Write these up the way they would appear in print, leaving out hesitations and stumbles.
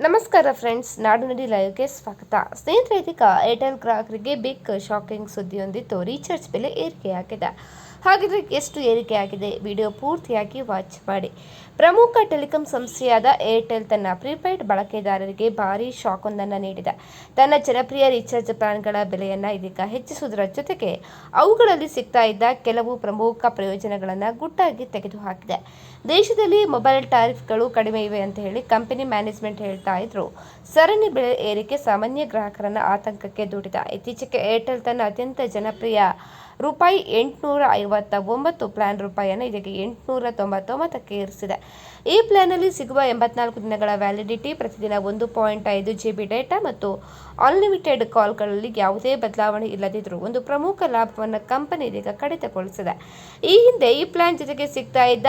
ನಮಸ್ಕಾರ ಫ್ರೆಂಡ್ಸ್, ನಾಡುನುಡಿ ಲೈವ್ಗೆ ಸ್ವಾಗತ. ಸ್ನೇಹಿತರೆ, ಇದೀಗ ಏರ್ಟೆಲ್ ಗ್ರಾಹಕರಿಗೆ ಬಿಗ್ ಶಾಕಿಂಗ್ ಸುದ್ದಿಯೊಂದಿತ್ತು. ರೀಚಾರ್ಜ್ ಬೆಲೆ ಏರಿಕೆಯಾಗಿದೆ. ಹಾಗಿದ್ರೆ ಎಷ್ಟು ಏರಿಕೆಯಾಗಿದೆ? ವಿಡಿಯೋ ಪೂರ್ತಿಯಾಗಿ ವಾಚ್ ಮಾಡಿ. ಪ್ರಮುಖ ಟೆಲಿಕಾಂ ಸಂಸ್ಥೆಯಾದ ಏರ್ಟೆಲ್ ತನ್ನ ಪ್ರೀಪೇಯ್ಡ್ ಬಳಕೆದಾರರಿಗೆ ಭಾರೀ ಶಾಕ್ ಒಂದನ್ನು ನೀಡಿದೆ. ತನ್ನ ಜನಪ್ರಿಯ ರೀಚಾರ್ಜ್ ಪ್ಲಾನ್ಗಳ ಬೆಲೆಯನ್ನು ಇದೀಗ ಹೆಚ್ಚಿಸುವುದರ ಜೊತೆಗೆ ಅವುಗಳಲ್ಲಿ ಸಿಗ್ತಾ ಇದ್ದ ಕೆಲವು ಪ್ರಮುಖ ಪ್ರಯೋಜನಗಳನ್ನು ಗುಟ್ಟಾಗಿ ತೆಗೆದುಹಾಕಿದೆ. ದೇಶದಲ್ಲಿ ಮೊಬೈಲ್ ಟಾರಿಫ್ಗಳು ಕಡಿಮೆ ಇವೆ ಅಂತ ಹೇಳಿ ಕಂಪನಿ ಮ್ಯಾನೇಜ್ಮೆಂಟ್ ಹೇಳ್ತಾ ಇದ್ರು. ಸರಣಿ ಬೆಲೆ ಏರಿಕೆ ಸಾಮಾನ್ಯ ಗ್ರಾಹಕರನ್ನ ಆತಂಕಕ್ಕೆ ದೂಡಿದೆ. ಇತ್ತೀಚೆಗೆ ಏರ್ಟೆಲ್ ತನ್ನ ಅತ್ಯಂತ ಜನಪ್ರಿಯ ₹859 ಪ್ಲಾನ್ ರೂಪಾಯಿಯನ್ನು ಇದೀಗ ₹899ಕ್ಕೆ ಏರಿಸಿದೆ. ಈ ಪ್ಲಾನ್ನಲ್ಲಿ ಸಿಗುವ 84 ದಿನಗಳ ವ್ಯಾಲಿಡಿಟಿ, ಪ್ರತಿದಿನ 1.5 GB ಡೇಟಾ ಮತ್ತು ಅನ್ಲಿಮಿಟೆಡ್ ಕಾಲ್ಗಳಲ್ಲಿ ಯಾವುದೇ ಬದಲಾವಣೆ ಇಲ್ಲದಿದ್ದರೂ ಒಂದು ಪ್ರಮುಖ ಲಾಭವನ್ನು ಕಂಪನಿ ಇದೀಗ ಕಡಿತಗೊಳಿಸಿದೆ. ಈ ಹಿಂದೆ ಈ ಪ್ಲಾನ್ ಜೊತೆಗೆ ಸಿಗ್ತಾ ಇದ್ದ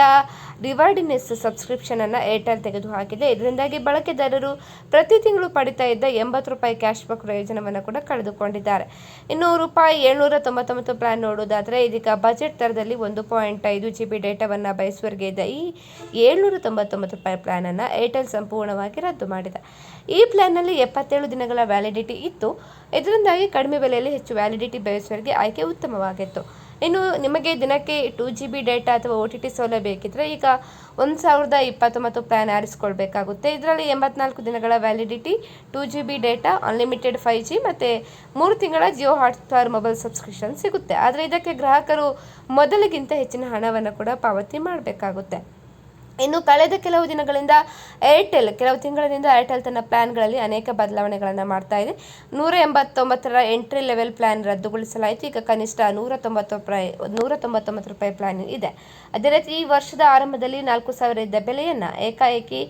ರಿವಾರ್ಡಿನೆಸ್ ಸಬ್ಸ್ಕ್ರಿಪ್ಷನ್ ಅನ್ನು ಏರ್ಟೆಲ್ ತೆಗೆದುಹಾಕಿದೆ. ಇದರಿಂದಾಗಿ ಬಳಕೆದಾರರು ಪ್ರತಿ ತಿಂಗಳು ಪಡಿತಾ ಇದ್ದ ₹80 ಕ್ಯಾಶ್ ಬ್ಯಾಕ್ ಪ್ರಯೋಜನವನ್ನು ಕೂಡ ಕಳೆದುಕೊಂಡಿದ್ದಾರೆ. ಇನ್ನು ₹799 ಪ್ಲಾನ್ ನೋಡುವುದಾದರೆ ಇದೀಗ ಬಜೆಟ್ ದರದಲ್ಲಿ 1.5 GB ಡೇಟಾವನ್ನು ಬಯಸುವವರಿಗೆ ಇದ್ದ ಈ ₹799 ಪ್ಲಾನ್ ಅನ್ನು ಏರ್ಟೆಲ್ ಸಂಪೂರ್ಣವಾಗಿ ರದ್ದು ಮಾಡಿದೆ. ಈ ಪ್ಲಾನ್ನಲ್ಲಿ 77 ದಿನಗಳ ವ್ಯಾಲಿಡಿಟಿ ಇತ್ತು. ಇದರಿಂದಾಗಿ ಕಡಿಮೆ ಬೆಲೆಯಲ್ಲಿ ಹೆಚ್ಚು ವ್ಯಾಲಿಡಿಟಿ ಬಯಸುವವರಿಗೆ ಆಯ್ಕೆ ಉತ್ತಮವಾಗಿತ್ತು. ಇನ್ನು ನಿಮಗೆ ದಿನಕ್ಕೆ 2 GB ಡೇಟಾ ಅಥವಾ OTT ಸೌಲಭ್ಯ ಬೇಕಿದ್ರೆ ಈಗ ₹1029 ಪ್ಲಾನ್ ಆರಿಸಿಕೊಳ್ಬೇಕಾಗುತ್ತೆ. ಇದರಲ್ಲಿ 84 ದಿನಗಳ validity, 2 GB data, unlimited 5G ಮತ್ತು 3 ತಿಂಗಳ ಜಿಯೋ ಹಾಟ್ಸ್ಟಾರ್ ಮೊಬೈಲ್ ಸಬ್ಸ್ಕ್ರಿಪ್ಷನ್ ಸಿಗುತ್ತೆ. ಆದರೆ ಇದಕ್ಕೆ ಗ್ರಾಹಕರು ಮೊದಲಿಗಿಂತ ಹೆಚ್ಚಿನ ಹಣವನ್ನು ಕೂಡ ಪಾವತಿ ಮಾಡಬೇಕಾಗುತ್ತೆ. ಇನ್ನು ಕಳೆದ ಕೆಲವು ತಿಂಗಳಿಂದ ಏರ್ಟೆಲ್ ತನ್ನ ಪ್ಲಾನ್ಗಳಲ್ಲಿ ಅನೇಕ ಬದಲಾವಣೆಗಳನ್ನು ಮಾಡ್ತಾ ಇದೆ. 189ರ ಎಂಟ್ರಿ ಲೆವೆಲ್ ಪ್ಲಾನ್ ರದ್ದುಗೊಳಿಸಲಾಯಿತು. ಈಗ ಕನಿಷ್ಠ ₹199 ಪ್ಲಾನ್ ಇದೆ. ಅದೇ ರೀತಿ ಈ ವರ್ಷದ ಆರಂಭದಲ್ಲಿ 4,000 ಇದ್ದ ಬೆಲೆಯನ್ನು ಏಕಾಏಕಿ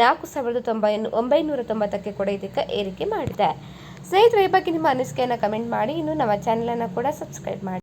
4,990ಕ್ಕೆ ಕೂಡ ಇದೀಗ ಏರಿಕೆ ಮಾಡಿದೆ. ಸ್ನೇಹಿತರೆ, ಈ ಬಗ್ಗೆ ನಿಮ್ಮ ಅನಿಸಿಕೆಯನ್ನು ಕಮೆಂಟ್ ಮಾಡಿ. ಇನ್ನು ನಮ್ಮ ಚಾನೆಲನ್ನು ಕೂಡ ಸಬ್ಸ್ಕ್ರೈಬ್ ಮಾಡಿ.